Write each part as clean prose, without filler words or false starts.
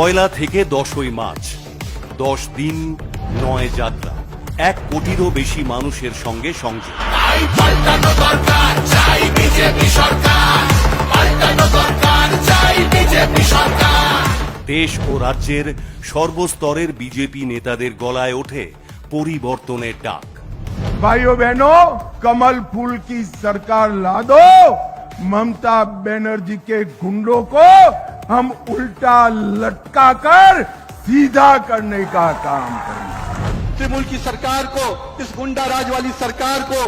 পয়লা থেকে 10ই মার্চ 10 দিন 9 যাত্রা 1 কোটিরও বেশি মানুষের সঙ্গে সংযোগ। দেশ ও রাজ্যের সর্বস্তরের বিজেপি নেতাদের গলায় ওঠে পরিবর্তনের ডাক। भाइयों बहनों, कमल फूल की सरकार ला दो। ममता बनर्जी के गुंडों को हम उल्टा लटका कर सीधा करने का काम करेंगे। तृणमूल की सरकार को, इस गुंडा राज वाली सरकार को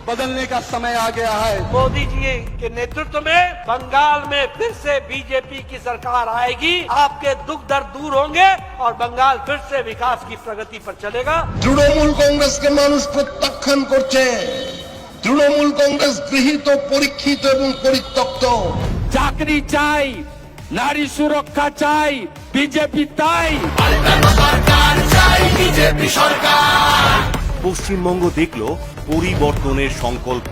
बदलने का समय आ गया है। मोदी जी के नेतृत्व में बंगाल में फिर से बीजेपी की सरकार आएगी। आपके दुख दर्द दूर होंगे और बंगाल फिर से विकास की प्रगति पर चलेगा। তৃণমূল কংগ্রেসকে মানুষ প্রত্যাখ্যান করছে। তৃণমূল কংগ্রেস গৃহীত, পরীক্ষিত এবং পরিত্যক্ত। চাকরি চাই, নারী সুরক্ষা চাই, বিজেপি তাই। পশ্চিমবঙ্গ দেখল পরিবর্তনের সংকল্প।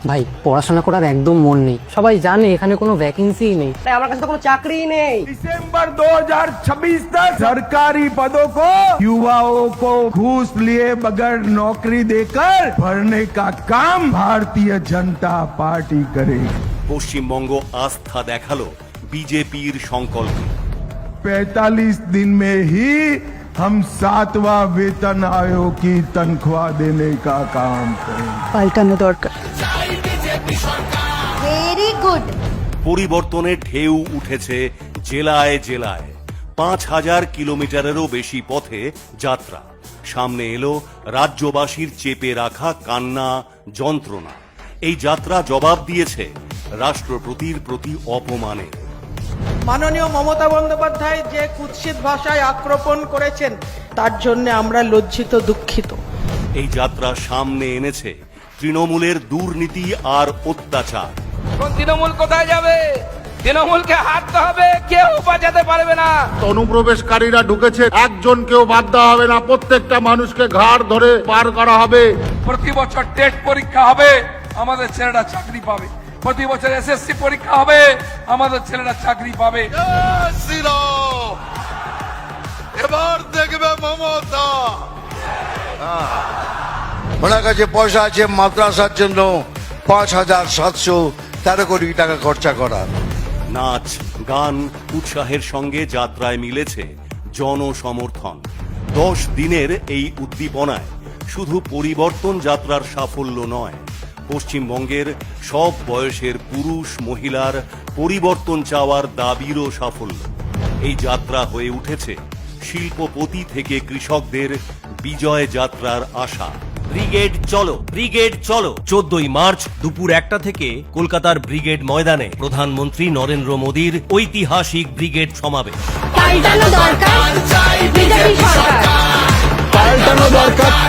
ভাই পড়াশোনা করার একদম মন নেই, সবাই জানে এখানে কোনো ভ্যাকেন্সি নেই, তাই আমার কাছে তো কোনো চাকরিই নেই। दिसंबर 2026 तक सरकारी पदों को युवाओं को घूस लिए बगैर नौकरी देकर भरने का काम भारतीय जनता पार्टी करेगी। পশ্চিমবঙ্গ আস্থা দেখালো বিজেপির সংকল্পে। 45 दिन में ही हम 7वां वेतन आयोग की तनख्वाह देने का काम करेंगे। পাল্টানো দরকার। Very good. পরিবর্তনের ঢেউ উঠেছে জেলায় জেলায়। 5000 কিলোমিটারেরও বেশি পথে যাত্রা। সামনে এলো রাজ্যবাসীর চেপে রাখা কান্না, যন্ত্রণা। এই যাত্রা জবাব দিয়েছে রাষ্ট্রপতির প্রতি অপমানে। মাননীয় মমতা বন্দ্যোপাধ্যায় যে কুৎসিত ভাষায় আক্রমণ করেছেন তার জন্য আমরা লজ্জিত, দুঃখিত। এই যাত্রা সামনে এনেছে তৃণমূলের দুর্নীতি আর অত্যাচার। তৃণমূল কোথায় যাবে? তৃণমূলকে হারতে হবে, কেউ বাঁচাতে পারবে না। অনুপ্রবেশকারীরা ঢুকেছে, একজনকেও বাদ দেওয়া হবে না। প্রত্যেকটা মানুষকে ঘাড় ধরে পার করা হবে। প্রতি বছর টেট পরীক্ষা হবে, আমাদের ছেলেরা চাকরি পাবে। প্রতি বছর এসএসসি পরীক্ষা হবে, আমাদের ছেলেরা চাকরি পাবে। এবার দেখবে মমতা। ওনার কাছে পয়সা আছে মাদ্রাসার জন্য 5713 কোটি টাকা খরচা করার। নাচ, গান, উৎসাহের সঙ্গে যাত্রায় মিলেছে জনসমর্থন। 10 দিনের এই উদ্দীপনায় শুধু পরিবর্তন যাত্রার সাফল্য নয়, পশ্চিমবঙ্গের সব বয়সের পুরুষ মহিলার পরিবর্তন চাওয়ার দাবিরও সাফল্য। এই যাত্রা হয়ে উঠেছে শিল্পপতি থেকে কৃষকদের বিজয় যাত্রার আশা। ব্রিগেড চলো, ব্রিগেড চলো। 14ই মার্চ দুপুর 1টা থেকে কলকাতার ব্রিগেড ময়দানে প্রধানমন্ত্রী নরেন্দ্র মোদীর ঐতিহাসিক ব্রিগেড সমাবেশ। পাল্টানো দরকার বিজেপি সরকার। पाल्टानो दरकार